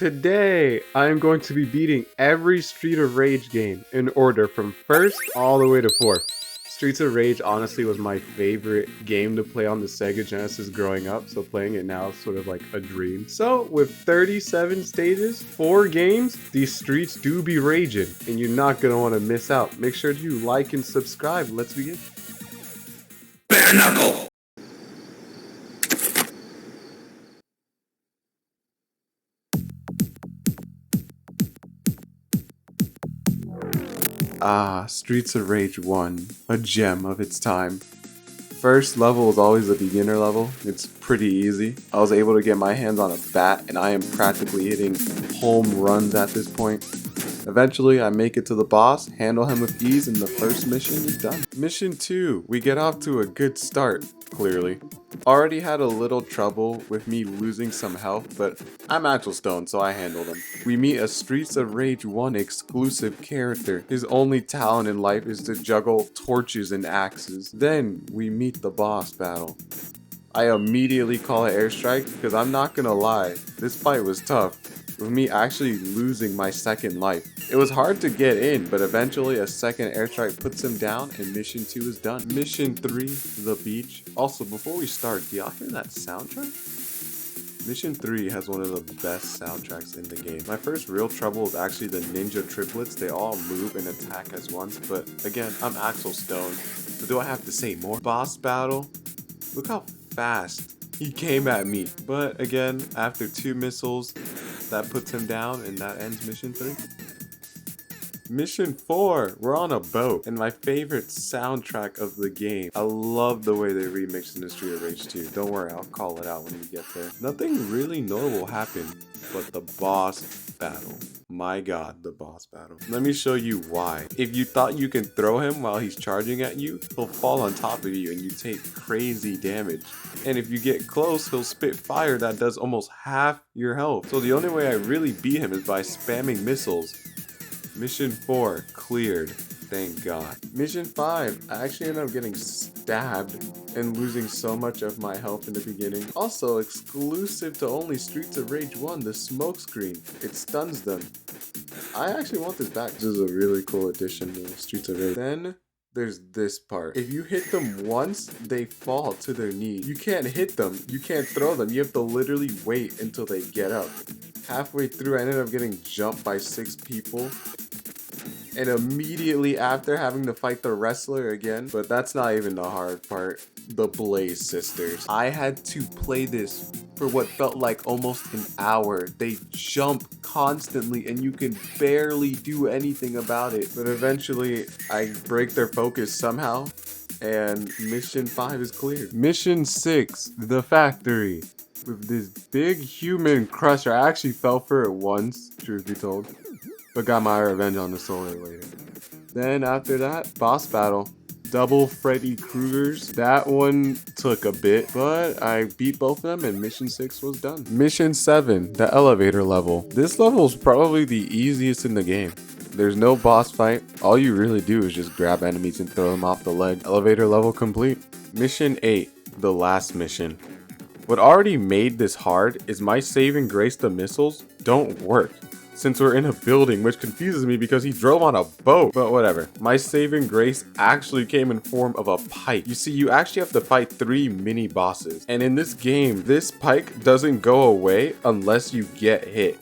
Today, I am going to be beating every Street of Rage game in order from first all the way to fourth. Streets of Rage honestly was my favorite game to play on the Sega Genesis growing up, so playing it now is sort of like a dream. So with 37 stages, 4 games, these streets do be raging, and you're not gonna want to miss out. Make sure you like and subscribe. Let's begin. Bare knuckle. Streets of Rage 1, a gem of its time. First level is always a beginner level. It's pretty easy. I was able to get my hands on a bat and I am practically hitting home runs at this point. Eventually, I make it to the boss, handle him with ease, and the first mission is done. Mission 2, we get off to a good start, clearly. Already had a little trouble with me losing some health, but I'm Actual Stone, so I handled him. We meet a Streets of Rage 1 exclusive character. His only talent in life is to juggle torches and axes. Then, we meet the boss battle. I immediately call it airstrike, because I'm not gonna lie, this fight was tough, with me actually losing my second life. It was hard to get in, but eventually a second airstrike puts him down and mission 2 is done. Mission 3, the beach. Also, before we start, do y'all hear that soundtrack? Mission 3 has one of the best soundtracks in the game. My first real trouble is actually the ninja triplets. They all move and attack as once, but again, I'm Axel Stone, so do I have to say more? Boss battle? Look how fast he came at me. But again, after 2 missiles, that puts him down and that ends mission 3. Mission 4, we're on a boat, and my favorite soundtrack of the game. I love the way they remixed in the Street of Rage 2. Don't worry, I'll call it out when we get there. Nothing really notable happened, but the boss battle. My god, the boss battle. Let me show you why. If you thought you can throw him while he's charging at you, he'll fall on top of you and you take crazy damage. And if you get close, he'll spit fire that does almost half your health. So the only way I really beat him is by spamming missiles. Mission 4, cleared. Thank God. Mission 5, I actually ended up getting stabbed and losing so much of my health in the beginning. Also, exclusive to only Streets of Rage 1, the smoke screen. It stuns them. I actually want this back. This is a really cool addition to Streets of Rage. Then, there's this part. If you hit them once, they fall to their knees. You can't hit them. You can't throw them. You have to literally wait until they get up. Halfway through, I ended up getting jumped by 6 people. And immediately after having to fight the wrestler again. But that's not even the hard part. The Blaze Sisters. I had to play this for what felt like almost an hour. They jump constantly and you can barely do anything about it. But eventually I break their focus somehow and mission 5 is cleared. Mission 6, the factory. With this big human crusher. I actually fell for it once, truth be told. But got my revenge on the solar later. Then after that, boss battle. Double Freddy Kruegers. That one took a bit, but I beat both of them and mission 6 was done. Mission 7, the elevator level. This level is probably the easiest in the game. There's no boss fight. All you really do is just grab enemies and throw them off the ledge. Elevator level complete. Mission 8, the last mission. What already made this hard is my saving grace the missiles don't work. Since we're in a building, which confuses me because he drove on a boat. But whatever. My saving grace actually came in form of a pike. You see, you actually have to fight 3 mini bosses. And in this game, this pike doesn't go away unless you get hit.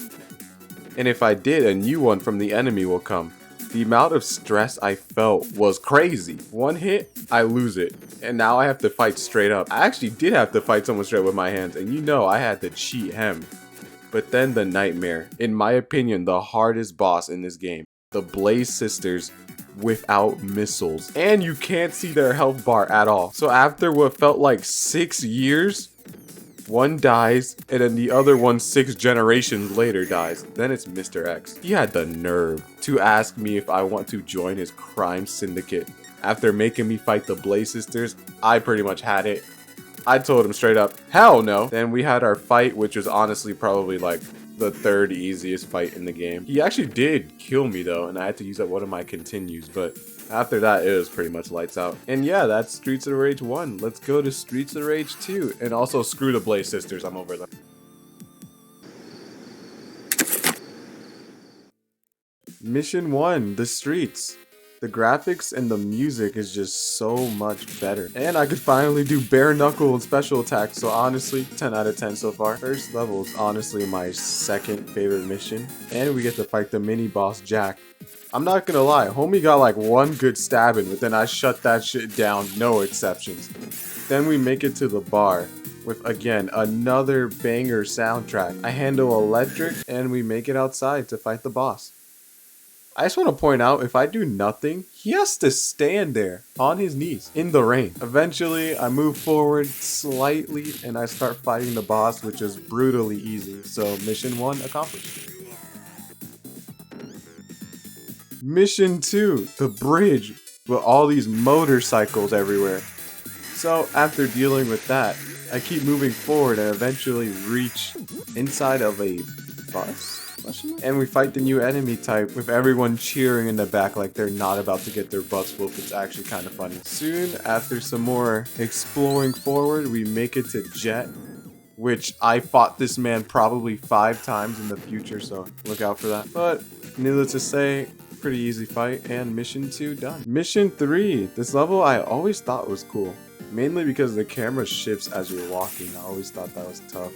And if I did, a new one from the enemy will come. The amount of stress I felt was crazy. One hit, I lose it. And now I have to fight straight up. I actually did have to fight someone straight with my hands. And you know I had to cheat him. But then the nightmare, in my opinion, the hardest boss in this game. The Blaze Sisters without missiles. And you can't see their health bar at all. So after what felt like 6 years, one dies, and then the other one 6 generations later dies. Then it's Mr. X. He had the nerve to ask me if I want to join his crime syndicate. After making me fight the Blaze Sisters, I pretty much had it. I told him straight up, hell no. Then we had our fight, which was honestly probably like the 3rd easiest fight in the game. He actually did kill me though, and I had to use up one of my continues, but after that, it was pretty much lights out. And yeah, that's Streets of Rage 1. Let's go to Streets of Rage 2. And also, screw the Blaze Sisters, I'm over them. Mission 1, the streets. The graphics and the music is just so much better. And I could finally do bare knuckle and special attacks, so honestly, 10 out of 10 so far. First level is honestly my second favorite mission, and we get to fight the mini boss Jack. I'm not gonna lie, homie got like one good stabbing, but then I shut that shit down, no exceptions. Then we make it to the bar with, again, another banger soundtrack. I handle electric, and we make it outside to fight the boss. I just want to point out, if I do nothing, he has to stand there on his knees in the rain. Eventually, I move forward slightly and I start fighting the boss, which is brutally easy. So mission 1 accomplished. Mission 2, the bridge with all these motorcycles everywhere. So after dealing with that, I keep moving forward and eventually reach inside of a bus. And we fight the new enemy type with everyone cheering in the back like they're not about to get their butts whooped. It's actually kind of funny. Soon, after some more exploring forward, we make it to Jet, which I fought this man probably 5 times in the future, so look out for that. But needless to say, pretty easy fight, and mission 2 done. Mission 3, this level I always thought was cool, mainly because the camera shifts as you're walking. I always thought that was tough.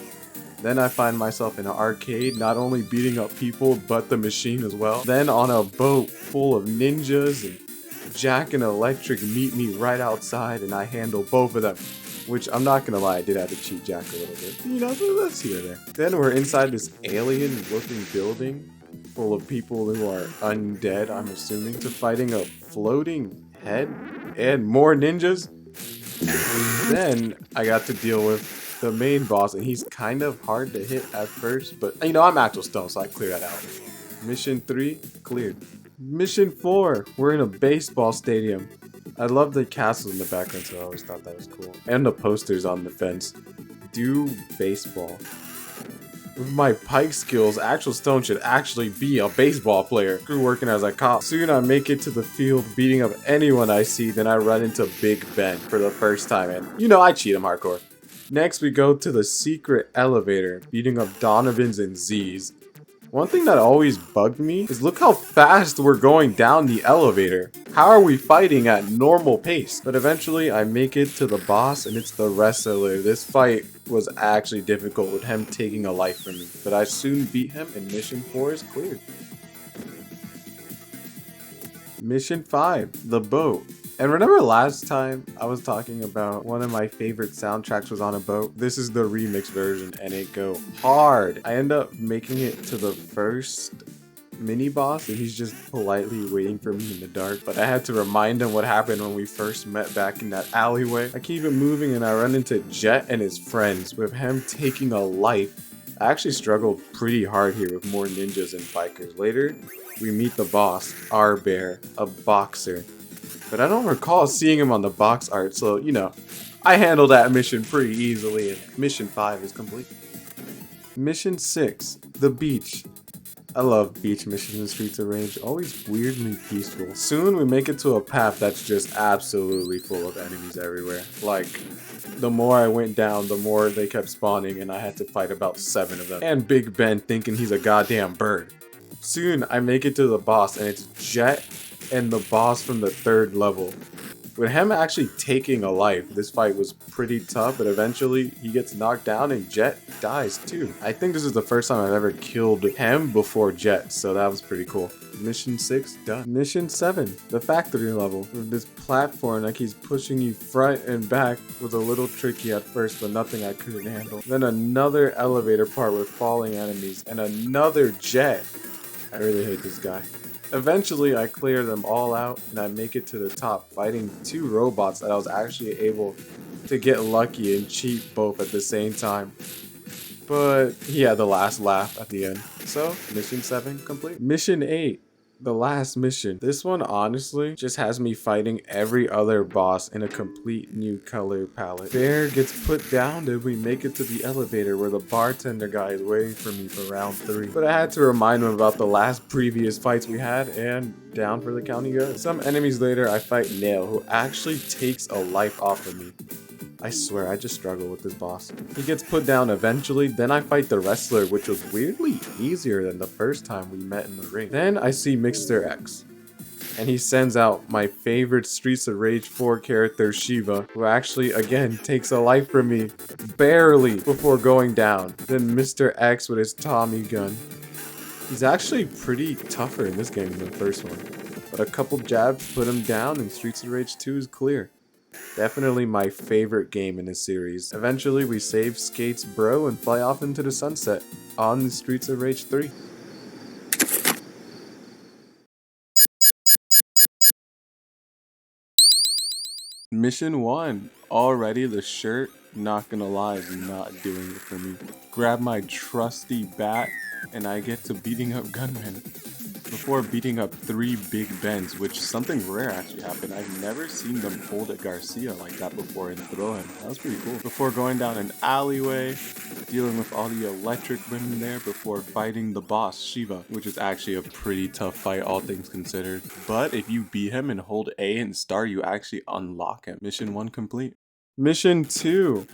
Then I find myself in an arcade, not only beating up people, but the machine as well. Then on a boat full of ninjas, and Jack and Electric meet me right outside, and I handle both of them. Which, I'm not gonna lie, I did have to cheat Jack a little bit. You know, let's see there. Then we're inside this alien-looking building, full of people who are undead, I'm assuming, to fighting a floating head, and more ninjas. And then I got to deal with the main boss, and he's kind of hard to hit at first, but you know, I'm actual stone, so I clear that out. Mission 3 cleared. Mission 4, we're in a baseball stadium. I love the castles in the background, so I always thought that was cool. And the posters on the fence. Do baseball. With my pike skills, actual stone should actually be a baseball player. Screw working as a cop. Soon I make it to the field, beating up anyone I see, then I run into Big Ben for the first time, and you know, I cheat him hardcore. Next, we go to the secret elevator, beating up Donovans and Z's. One thing that always bugged me is look how fast we're going down the elevator. How are we fighting at normal pace? But eventually, I make it to the boss, and it's the wrestler. This fight was actually difficult with him taking a life from me, but I soon beat him, and mission 4 is cleared. Mission 5, the boat. And remember last time I was talking about one of my favorite soundtracks was on a boat? This is the remix version, and it go hard. I end up making it to the first mini boss, and he's just politely waiting for me in the dark. But I had to remind him what happened when we first met back in that alleyway. I keep it moving, and I run into Jet and his friends with him taking a life. I actually struggled pretty hard here with more ninjas and bikers. Later, we meet the boss, our bear, a boxer. But I don't recall seeing him on the box art, so, you know, I handled that mission pretty easily, and mission 5 is complete. Mission 6, the beach. I love beach missions in Streets of Rage, always weirdly peaceful. Soon we make it to a path that's just absolutely full of enemies everywhere. Like, the more I went down, the more they kept spawning, and I had to fight about 7 of them. And Big Ben thinking he's a goddamn bird. Soon I make it to the boss, and it's Jet and the boss from the 3rd level. With him actually taking a life, this fight was pretty tough, but eventually he gets knocked down and Jet dies too. I think this is the first time I've ever killed him before Jet, so that was pretty cool. Mission 6 done. Mission 7, the factory level. With this platform that keeps pushing you front and back was a little tricky at first, but nothing I couldn't handle. Then another elevator part with falling enemies, and another Jet. I really hate this guy. Eventually, I clear them all out, and I make it to the top, fighting 2 robots that I was actually able to get lucky and cheat both at the same time. But he had the last laugh at the end. So, mission 7 complete. Mission 8, the last mission. This one, honestly, just has me fighting every other boss in a complete new color palette. Bear gets put down, and we make it to the elevator where the bartender guy is waiting for me for round 3. But I had to remind him about the last previous fights we had, and down for the count he goes. Some enemies later, I fight Nail, who actually takes a life off of me. I swear, I just struggle with this boss. He gets put down eventually, then I fight the wrestler, which was weirdly easier than the first time we met in the ring. Then I see Mr. X, and he sends out my favorite Streets of Rage 4 character, Shiva, who actually, again, takes a life from me, barely, before going down. Then Mr. X with his Tommy gun. He's actually pretty tougher in this game than the first one, but a couple jabs put him down and Streets of Rage 2 is clear. Definitely my favorite game in this series. Eventually we save Skate's bro and fly off into the sunset on the Streets of Rage 3. Mission 1. Already the shirt, not gonna lie, is not doing it for me. Grab my trusty bat and I get to beating up gunmen. Before beating up 3 Big Bens, which something rare actually happened. I've never seen them hold a Garcia like that before and throw him. That was pretty cool. Before going down an alleyway, dealing with all the electric women there before fighting the boss, Shiva, which is actually a pretty tough fight, all things considered. But if you beat him and hold A and star, you actually unlock him. Mission 1 complete. Mission 2.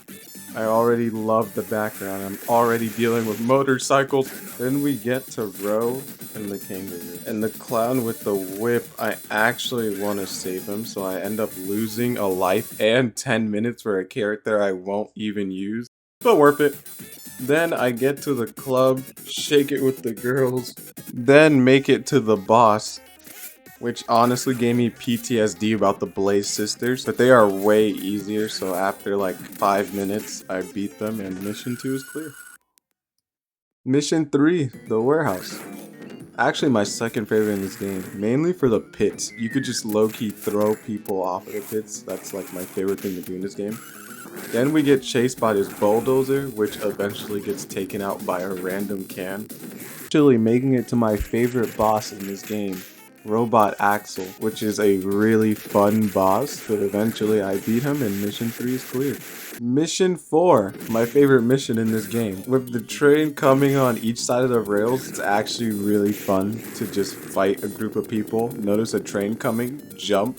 I already love the background. I'm already dealing with motorcycles. Then we get to Ro and the kangaroo. And the clown with the whip, I actually want to save him, so I end up losing a life and 10 minutes for a character I won't even use. But worth it. Then I get to the club, shake it with the girls, then make it to the boss, which honestly gave me PTSD about the Blaze sisters, but they are way easier, so after like 5 minutes, I beat them and mission 2 is clear. Mission 3, the warehouse. Actually my second favorite in this game, mainly for the pits. You could just low-key throw people off of the pits. That's like my favorite thing to do in this game. Then we get chased by this bulldozer, which eventually gets taken out by a random can. Actually making it to my favorite boss in this game, Robot Axel, which is a really fun boss, but eventually I beat him and mission 3 is cleared. Mission 4, my favorite mission in this game. With the train coming on each side of the rails, it's actually really fun to just fight a group of people. Notice a train coming, jump,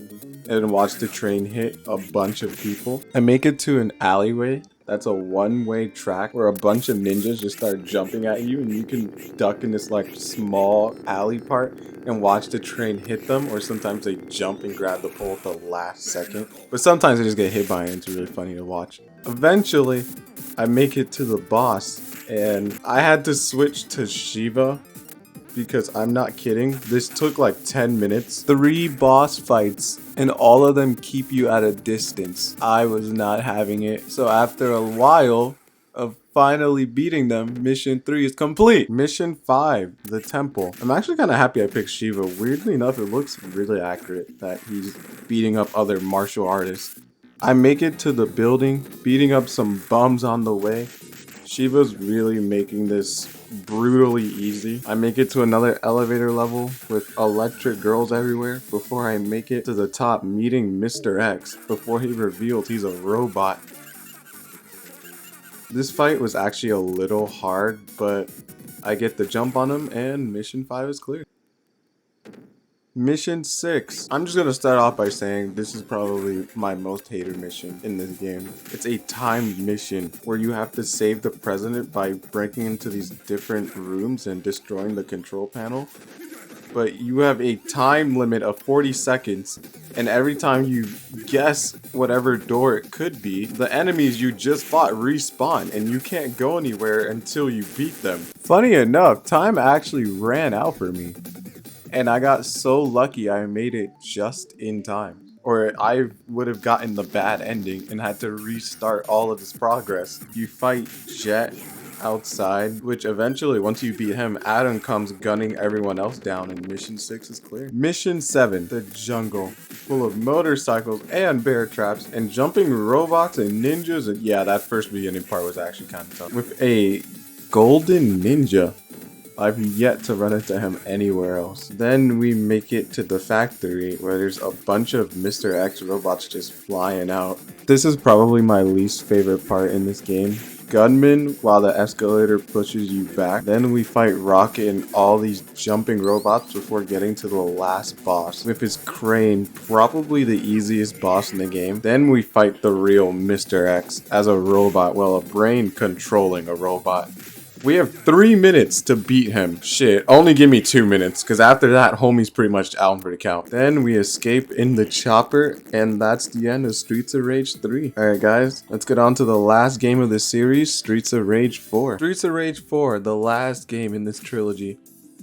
and watch the train hit a bunch of people. I make it to an alleyway. That's a one-way track where a bunch of ninjas just start jumping at you and you can duck in this like small alley part and watch the train hit them, or sometimes they jump and grab the pole at the last second. But sometimes they just get hit by it and it's really funny to watch. Eventually, I make it to the boss and I had to switch to Shiva because I'm not kidding, this took like 10 minutes. 3 boss fights and all of them keep you at a distance. I was not having it. So after a while of finally beating them, mission 3 is complete. Mission 5, the temple. I'm actually kind of happy I picked Shiva. Weirdly enough, it looks really accurate that he's beating up other martial artists. I make it to the building, beating up some bums on the way. Shiva's really making this brutally easy. I make it to another elevator level with electric girls everywhere before I make it to the top, meeting Mr. X before he revealed he's a robot. This fight was actually a little hard, but I get the jump on him and mission 5 is clear. Mission 6. I'm just gonna start off by saying this is probably my most hated mission in this game. It's a timed mission where you have to save the president by breaking into these different rooms and destroying the control panel. But you have a time limit of 40 seconds, and every time you guess whatever door it could be, the enemies you just fought respawn, and you can't go anywhere until you beat them. Funny enough, time actually ran out for me. And I got so lucky I made it just in time. Or I would have gotten the bad ending and had to restart all of this progress. You fight Jet outside, which eventually, once you beat him, Adam comes gunning everyone else down and mission 6 is clear. Mission 7, the jungle, full of motorcycles and bear traps and jumping robots and ninjas. And yeah, that first beginning part was actually kind of tough. With a golden ninja. I've yet to run into him anywhere else. Then we make it to the factory where there's a bunch of Mr. X robots just flying out. This is probably my least favorite part in this game. gunman while the escalator pushes you back. Then we fight Rocket and all these jumping robots before getting to the last boss with his crane, probably the easiest boss in the game. Then we fight the real Mr. X as a robot, well, a brain controlling a robot. We have 3 minutes to beat him. Shit, only give me 2 minutes, because after that, homie's pretty much out for the count. Then we escape in the chopper, and that's the end of Streets of Rage 3. Alright guys, let's get on to the last game of the series, Streets of Rage 4. Streets of Rage 4, the last game in this trilogy.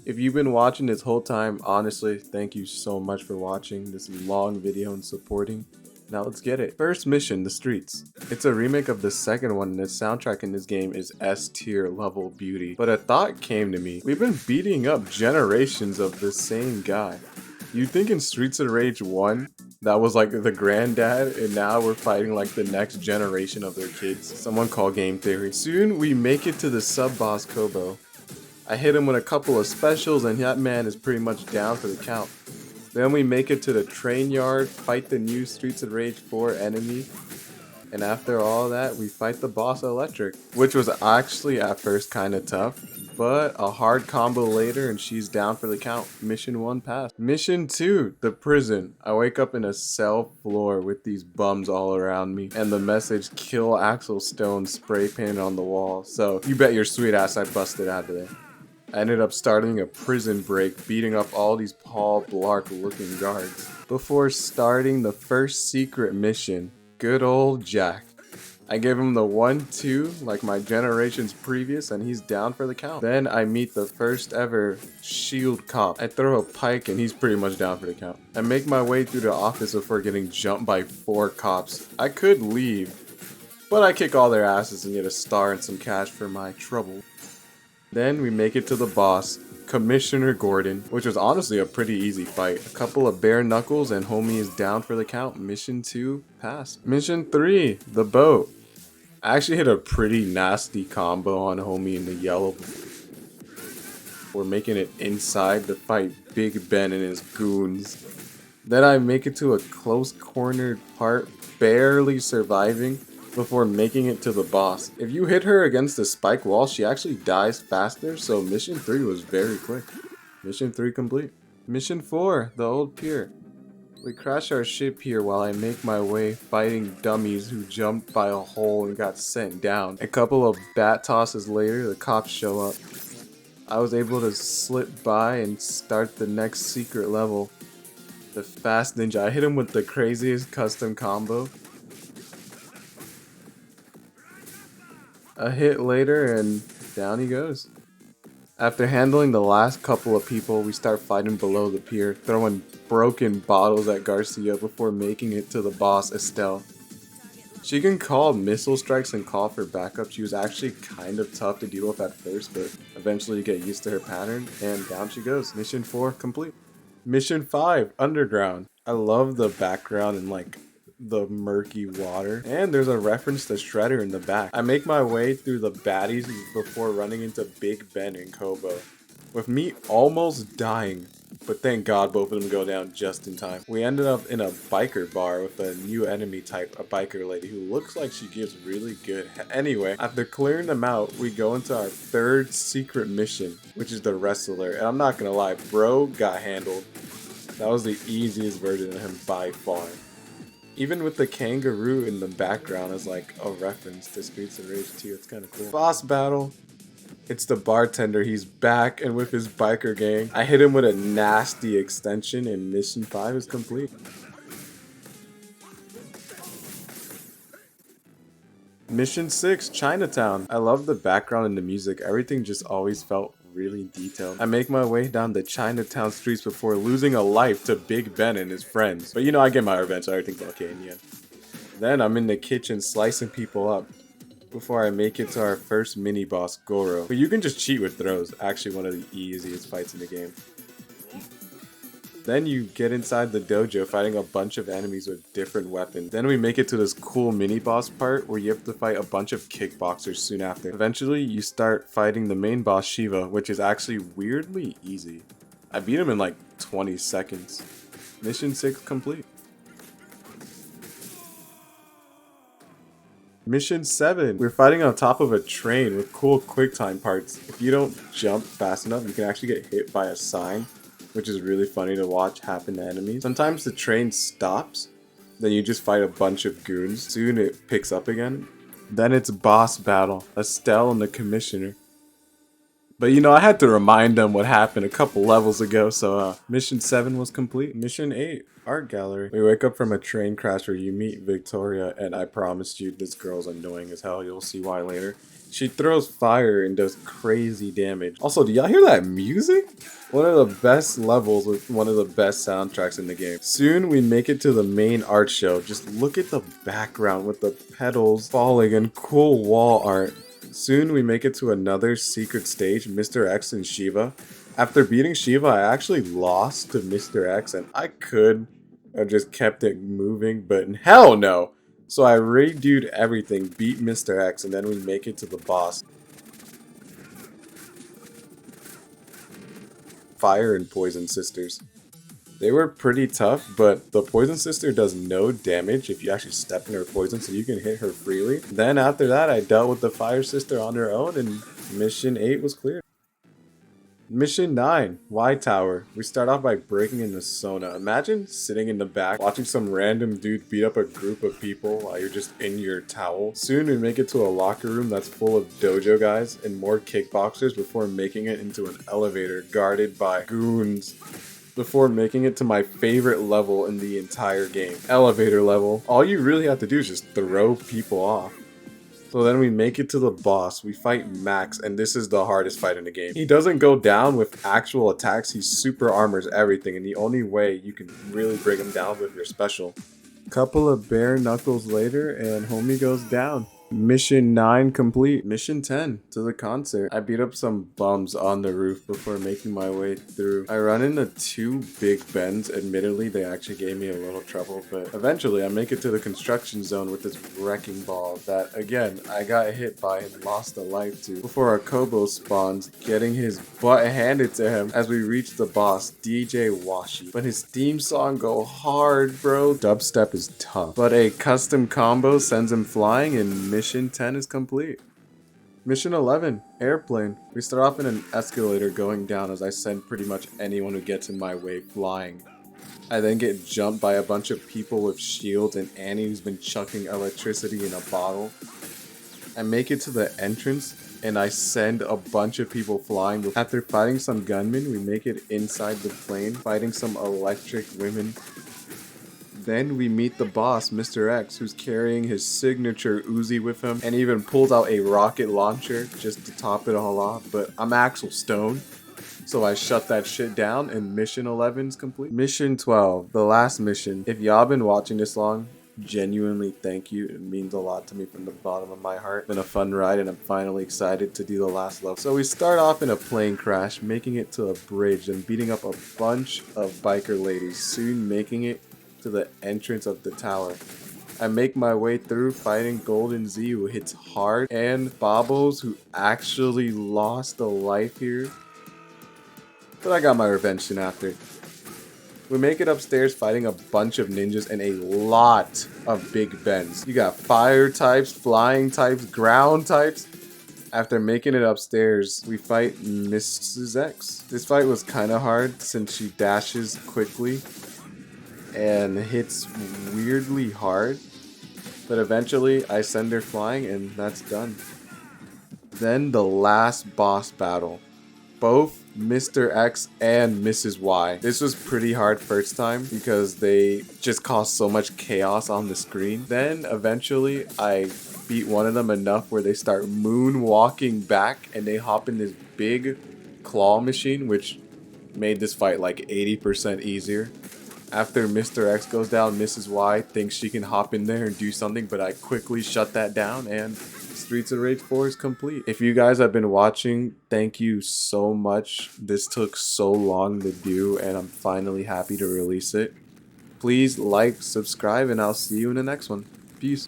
If you've been watching this whole time, honestly, thank you so much for watching this long video and supporting. Now let's get it. First mission, the streets. It's a remake of the second one, and the soundtrack in this game is S tier level beauty. But a thought came to me. We've been beating up generations of the same guy. You'd think in Streets of Rage 1, that was like the granddad, and now we're fighting like the next generation of their kids. Someone call game theory. Soon we make it to the sub-boss Kobo. I hit him with a couple of specials, and that man is pretty much down for the count. Then we make it to the train yard, fight the new Streets of Rage 4 enemy, and after all that, we fight the boss Electric, which was actually at first kinda tough, but a hard combo later and she's down for the count. Mission 1 passed. Mission 2, the prison. I wake up in a cell floor with these bums all around me, and the message "Kill Axel Stone" spray painted on the wall, so you bet your sweet ass I busted out of there. I ended up starting a prison break, beating up all these Paul Blart looking guards. Before starting the first secret mission, good old Jack. I gave him the 1-2 like my generations previous, and he's down for the count. Then I meet the first ever shield cop. I throw a pike and he's pretty much down for the count. I make my way through the office before getting jumped by 4 cops. I could leave, but I kick all their asses and get a star and some cash for my trouble. Then we make it to the boss, Commissioner Gordon, which was honestly a pretty easy fight. A couple of bare knuckles and homie is down for the count. Mission 2 passed. Mission 3, the boat. I actually hit a pretty nasty combo on homie in the yellow. We're making it inside to fight Big Ben and his goons. Then I make it to a close cornered part, barely surviving, before making it to the boss. If you hit her against the spike wall, she actually dies faster, so mission 3 was very quick. Mission 3 complete. Mission 4, the old pier. We crash our ship here while I make my way fighting dummies who jumped by a hole and got sent down. A couple of bat tosses later, the cops show up. I was able to slip by and start the next secret level. The fast ninja. I hit him with the craziest custom combo. A hit later and down he goes. After handling the last couple of people, we start fighting below the pier, throwing broken bottles at Garcia before making it to the boss, Estelle. She can call missile strikes and call for backup. She was actually kind of tough to deal with at first, but eventually you get used to her pattern, and down she goes. Mission 4 complete. Mission 5, Underground. I love the background and like the murky water, and there's a reference to Shredder in the back. I make my way through the baddies before running into Big Ben and Kobo, with me almost dying, but thank God both of them go down just in time. We ended up in a biker bar with a new enemy type, a biker lady who looks like she gives really good anyway, after clearing them out, we go into our third secret mission, which is the wrestler, and I'm not gonna lie, bro got handled. That was the easiest version of him by far. Even with the kangaroo in the background as like a reference to Streets of Rage 2, it's kind of cool. Boss battle. It's the bartender, he's back and with his biker gang. I hit him with a nasty extension and mission 5 is complete. Mission 6, Chinatown. I love the background and the music, everything just always felt really detailed. I make my way down the Chinatown streets before losing a life to Big Ben and his friends. But you know, I get my revenge, so everything's okay in the end. Then I'm in the kitchen slicing people up before I make it to our first mini boss, Goro. But you can just cheat with throws, actually one of the easiest fights in the game. Then you get inside the dojo fighting a bunch of enemies with different weapons. Then we make it to this cool mini boss part where you have to fight a bunch of kickboxers soon after. Eventually you start fighting the main boss Shiva, which is actually weirdly easy. I beat him in like 20 seconds. Mission 6 complete. Mission 7. We're fighting on top of a train with cool QuickTime parts. If you don't jump fast enough, you can actually get hit by a sign, which is really funny to watch happen to enemies. Sometimes the train stops, then you just fight a bunch of goons. Soon it picks up again. Then it's boss battle, Estelle and the Commissioner. But you know, I had to remind them what happened a couple levels ago, so Mission 7 was complete. Mission 8, Art Gallery. We wake up from a train crash where you meet Victoria, and I promised you this girl's annoying as hell. You'll see why later. She throws fire and does crazy damage. Also, do y'all hear that music? One of the best levels with one of the best soundtracks in the game. Soon we make it to the main art show. Just look at the background with the petals falling and cool wall art. Soon we make it to another secret stage, Mr. X and Shiva. After beating Shiva, I actually lost to Mr. X, and I could have just kept it moving, but hell no! So I redoed everything, beat Mr. X, and then we make it to the boss. Fire and Poison Sisters. They were pretty tough, but the Poison Sister does no damage if you actually step in her poison, so you can hit her freely. Then after that, I dealt with the Fire Sister on her own, and Mission 8 was cleared. Mission 9, Y Tower. We start off by breaking into Sona. Imagine sitting in the back, watching some random dude beat up a group of people while you're just in your towel. Soon we make it to a locker room that's full of dojo guys and more kickboxers before making it into an elevator guarded by goons. Before making it to my favorite level in the entire game. Elevator level. All you really have to do is just throw people off. So then we make it to the boss. We fight Max, and this is the hardest fight in the game. He doesn't go down with actual attacks. He super armors everything, and the only way you can really bring him down with your special. Couple of bare knuckles later, and homie goes down. Mission 9 complete. Mission 10, to the concert. I beat up some bums on the roof before making my way through. I run into two big bends. Admittedly, they actually gave me a little trouble, but eventually I make it to the construction zone with this wrecking ball that, again, I got hit by and lost a life to before a Kobo spawns, getting his butt handed to him as we reach the boss, DJ Washi. But his theme song go hard, bro. Dubstep is tough, but a custom combo sends him flying, and Mission 10 is complete. Mission 11, Airplane. We start off in an escalator going down as I send pretty much anyone who gets in my way flying. I then get jumped by a bunch of people with shields and Annie who's been chucking electricity in a bottle. I make it to the entrance and I send a bunch of people flying. After fighting some gunmen, we make it inside the plane, fighting some electric women. Then we meet the boss, Mr. X, who's carrying his signature Uzi with him and even pulls out a rocket launcher just to top it all off. But I'm Axel Stone, so I shut that shit down and Mission 11's complete. Mission 12, the last mission. If y'all been watching this long, genuinely thank you. It means a lot to me from the bottom of my heart. It's been a fun ride and I'm finally excited to do the last level. So we start off in a plane crash, making it to a bridge and beating up a bunch of biker ladies, soon making it to the entrance of the tower. I make my way through fighting Golden Z, who hits hard, and Bobbles, who actually lost a life here. But I got my revenge soon after. We make it upstairs fighting a bunch of ninjas and a lot of big bends. You got fire types, flying types, ground types. After making it upstairs, we fight Mrs. X. This fight was kind of hard since she dashes quickly and hits weirdly hard, but eventually I send her flying and that's done. Then the last boss battle. Both Mr. X and Mrs. Y. This was pretty hard first time because they just caused so much chaos on the screen. Then eventually I beat one of them enough where they start moonwalking back and they hop in this big claw machine, which made this fight like 80% easier. After Mr. X goes down, Mrs. Y thinks she can hop in there and do something, but I quickly shut that down and Streets of Rage 4 is complete. If you guys have been watching, thank you so much. This took so long to do and I'm finally happy to release it. Please like, subscribe, and I'll see you in the next one. Peace.